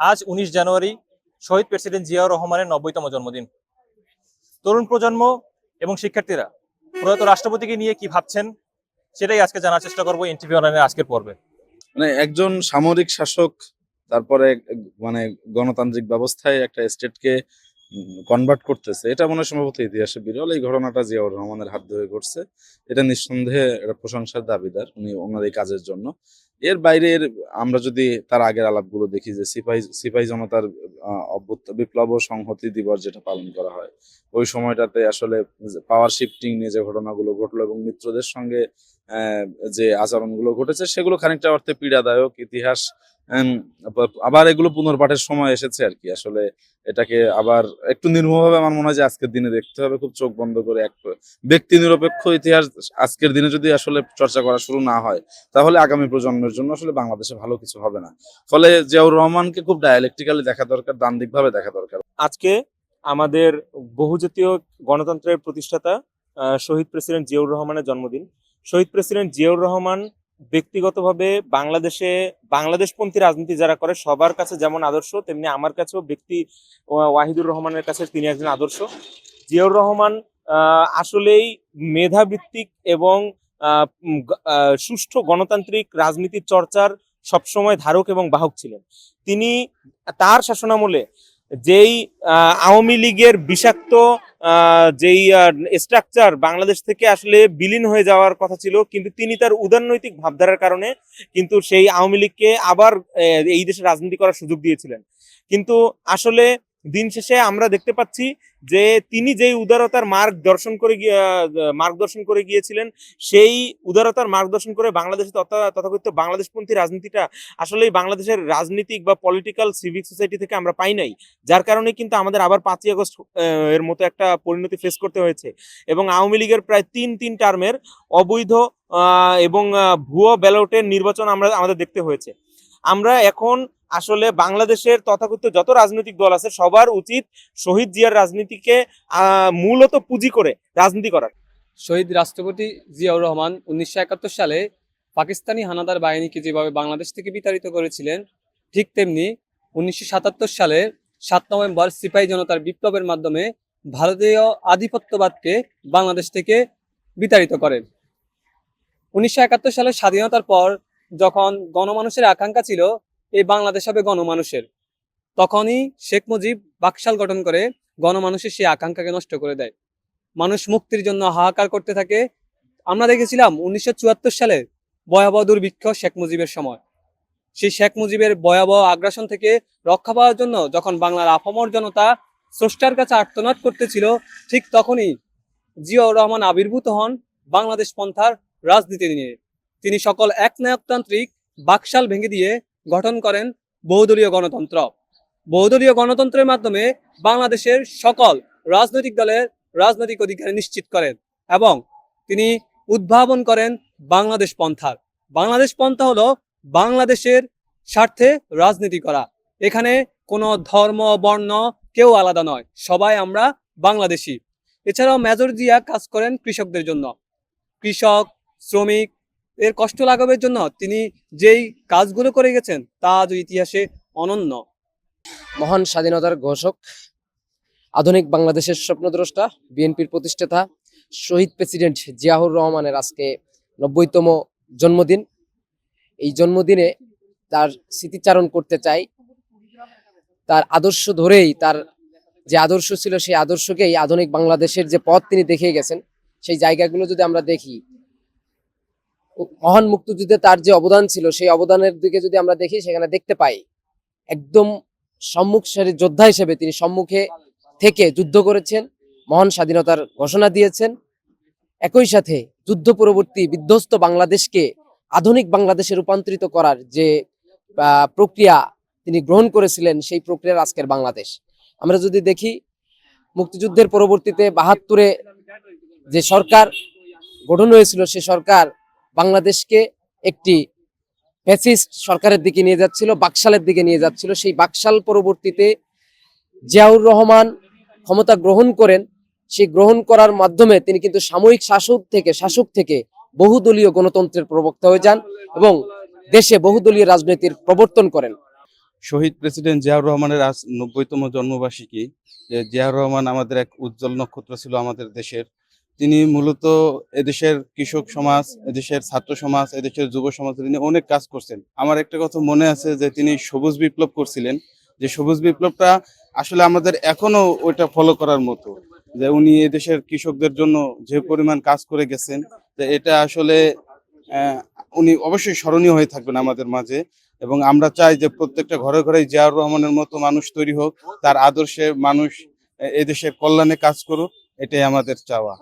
আজ 19 জানুয়ারি শহীদ প্রেসিডেন্ট জিয়াউর রহমানের 90তম জন্মদিন। তরুণ প্রজন্ম এবং শিক্ষার্থীরা প্রয়াত রাষ্ট্রপতিকে নিয়ে কি ভাবছেন সেটাই আজকে জানার চেষ্টা করবো এনটিভি অনলাইনের আজকের পর্বে। মানে একজন সামরিক শাসক তারপরে মানে গণতান্ত্রিক ব্যবস্থায় একটা স্টেটকে কনভার্ট করতেছে, এটা মনে হয় সম্ভবত ইতিহাসে বিরল। এই ঘটনাটা জিয়াউর রহমানের হাত ধরে ঘটছে, এটা নিঃসন্দেহে একটা প্রশংসার দাবিদার উনি ওনার এই কাজের জন্য। এর বাইরের আমরা যদি তার আগের আলাপগুলো দেখি যে সিপাহী জনতার বিপ্লব ও সংহতি দিবস যেটা পালন করা হয়, ওই সময়টাতে আসলে পাওয়ার শিফটিং নিয়ে যে ঘটনাগুলো ঘটলো এবং মিত্রদের সঙ্গে যে আচরণগুলো ঘটেছে সেগুলো খানিকটা অর্থে পীড়াদায়ক। ইতিহাস আবার এগুলো পুনর্পাঠের সময় এসেছে আর কি। আসলে এটাকে আবার একটু নির্মমভাবে আমার মনে হয় যে আজকের দিনে দেখতে হবে, খুব চোখ বন্ধ করে। এক ব্যক্তি নিরপেক্ষ ইতিহাস আজকের দিনে যদি আসলে চর্চা করা শুরু না হয়, তাহলে আগামী প্রজন্মের জন্য আসলে বাংলাদেশে ভালো কিছু হবে না। ফলে জিয়াউর রহমানকে খুব ডায়ালেকটিক্যালি দেখা দরকার, দান্দিক ভাবে দেখা দরকার। আজকে আমাদের বহুজাতীয় গণতন্ত্রের প্রতিষ্ঠাতা শহীদ প্রেসিডেন্ট জিয়াউর রহমানের জন্মদিন। শহীদ প্রেসিডেন্ট জিয়াউর রহমান ব্যক্তিগতভাবে বাংলাদেশপন্থী রাজনীতি যারা করে সবার কাছে যেমন আদর্শ, তেমনি আমার কাছেও ওয়াহিদুর রহমানের কাছে তিনি একজন আদর্শ। জিয়াউর রহমান আসলেই মেধাভিত্তিক এবং সুষ্ঠু গণতান্ত্রিক রাজনীতির চর্চার সবসময় ধারক এবং বাহক ছিলেন। তিনি তার শাসনামলে যেই আওয়ামী লীগের বিষাক্ত যেই স্ট্রাকচার বাংলাদেশ থেকে আসলে বিলীন হয়ে যাওয়ার কথা ছিল, কিন্তু তিনি তার উদারনৈতিক ভাবধারার কারণে কিন্তু সেই আওয়ামী লীগকে আবার এই দেশে রাজনীতি করার সুযোগ দিয়েছিলেন। কিন্তু আসলে দিন শেষে আমরা দেখতে পাচ্ছি যে তিনি যেই উদারতার মার্গদর্শন করে গিয়েছিলেন, সেই উদারতার মার্গদর্শন করে বাংলাদেশে তথাকথিত বাংলাদেশপন্থী রাজনীতিটা আসলেই বাংলাদেশের রাজনীতিক বা পলিটিক্যাল সিভিক সোসাইটি থেকে আমরা পাই নাই। যার কারণে কিন্তু আমাদের আবার 5ই আগস্ট এর মতো একটা পরিণতি ফেস করতে হয়েছে এবং আওয়ামী লীগের প্রায় তিন টার্মের অবৈধ এবং ভুয়ো ব্যালটের নির্বাচন আমাদের দেখতে হয়েছে। আমরা এখন আসলে বাংলাদেশের তথাকথিত যত রাজনৈতিক দল আছে সবার উচিত শহীদ জিয়ার রাজনীতিকে মূলত পুঁজি করে রাজনীতি করার। শহীদ রাষ্ট্রপতি জিয়াউর রহমান 1971 সালে পাকিস্তানি হানাদার বাহিনীকে যেভাবে বাংলাদেশ থেকে বিতাড়িত করেছিলেন, ঠিক তেমনি 1977 সালে 7 নভেম্বর সিপাহী জনতার বিপ্লবের মাধ্যমে ভারতীয় আধিপত্যবাদকে বাংলাদেশ থেকে বিতাড়িত করেন। 1971 সালের স্বাধীনতার পর যখন গণমানুষের আকাঙ্ক্ষা ছিল এই বাংলাদেশ হবে গণমানুষের, তখনই শেখ মুজিব বাকশাল গঠন করে গণমানুষের সেই আকাঙ্ক্ষাকে নষ্ট করে দেয়। মানুষ মুক্তির জন্য হাহাকার করতে থাকে। আমরা দেখেছিলাম 1974 সালে ভয়াবহ দুর্ভিক্ষ শেখ মুজিবের সময়। সেই শেখ মুজিবের ভয়াবহ আগ্রাসন থেকে রক্ষা পাওয়ার জন্য যখন বাংলার আপামর জনতা স্রষ্টার কাছে আর্তনাদ করতেছিল, ঠিক তখনই জিয়াউর রহমান আবির্ভূত হন বাংলাদেশ পন্থার রাজনীতি নিয়ে। তিনি সকল একনায়কতান্ত্রিক বাকশাল ভেঙে দিয়ে গঠন করেন বহুদলীয় গণতন্ত্র। বহুদলীয় গণতন্ত্রের মাধ্যমে বাংলাদেশের সকল রাজনৈতিক দলের রাজনৈতিক অধিকার নিশ্চিত করেন এবং তিনি উদ্ভাবন করেন বাংলাদেশ পন্থার। বাংলাদেশ পন্থা হলো বাংলাদেশের স্বার্থে রাজনীতি করা। এখানে কোনো ধর্ম বর্ণ কেউ আলাদা নয়, সবাই আমরা বাংলাদেশি। এছাড়াও মেজর জিয়া কাজ করেন কৃষকদের জন্য। কৃষক শ্রমিক এর কষ্ট লাঘবের জন্য তিনি যেই কাজগুলো করে গেছেন তা আজ ইতিহাসে অনন্য। মহান স্বাধীনতার ঘোষক, আধুনিক বাংলাদেশের স্বপ্নদ্রষ্টা, বিএনপির প্রতিষ্ঠাতা শহীদ প্রেসিডেন্ট জিয়াউর রহমানের আজকে 90তম জন্মদিন। এই জন্মদিনে তার স্মৃতিচারণ করতে চাই। তার আদর্শ ধরেই, তার যে আদর্শ ছিল সেই আদর্শকেই আধুনিক বাংলাদেশের যে পথ তিনি দেখিয়ে গেছেন, সেই জায়গাগুলো যদি আমরা দেখি, মহান মুক্তিযুদ্ধে তার যে অবদান ছিল সেই অবদানের দিকে যদি আমরা দেখি, সেখানে দেখতে পাই একদম সম্মুখ সারির যোদ্ধা হিসেবে তিনি সম্মুখে থেকে যুদ্ধ করেছেন, মহান স্বাধীনতার ঘোষণা দিয়েছেন। একই সাথে যুদ্ধ পরবর্তী বিধ্বস্ত বাংলাদেশকে আধুনিক বাংলাদেশে রূপান্তরিত করার যে প্রক্রিয়া তিনি গ্রহণ করেছিলেন, সেই প্রক্রিয়ার আজকের বাংলাদেশ। আমরা যদি দেখি, মুক্তিযুদ্ধের পরবর্তীতে 72-এ যে সরকার গঠন হয়েছিল, সে সরকার বাংলাদেশকে একটি ফ্যাসিস্ট সরকারের দিকে নিয়ে যাচ্ছিল, বাকশালের দিকে নিয়ে যাচ্ছিল। সেই বাকশাল পরবর্তীতে জিয়াউর রহমান ক্ষমতা গ্রহণ করেন। সেই গ্রহণ করার মাধ্যমে তিনি কিন্তু সাময়িক শাসক থেকে বহুদলীয় গণতন্ত্রের প্রবক্তা হয়ে যান এবং দেশে বহুদলীয় রাজনীতির প্রবর্তন করেন। শহীদ প্রেসিডেন্ট জিয়াউর রহমানের আজ ৯০তম জন্মবার্ষিকী। যে জিয়াউর রহমান আমাদের এক উজ্জ্বল নক্ষত্র ছিল আমাদের দেশের। তিনি মূলত এদেশের কৃষক সমাজ, এদেশের ছাত্র সমাজ, এদেশের যুব সমাজ তিনি অনেক কাজ করছেন। আমার একটা কথা মনে আছে যে তিনি সবুজ বিপ্লব করছিলেন, যে সবুজ বিপ্লবটা আসলে আমাদের এখনো ওইটা ফলো করার মতো, যে উনি এদেশের কৃষকদের জন্য যে পরিমাণ কাজ করে গেছেন, যে এটা আসলে উনি অবশ্যই স্মরণীয় হয়ে থাকবেন আমাদের মাঝে। এবং আমরা চাই যে প্রত্যেকটা ঘরে ঘরে জিয়াউর রহমানের মতো মানুষ তৈরি হোক, তার আদর্শে মানুষ এদেশের কল্যাণে কাজ করুক, এটাই আমাদের চাওয়া।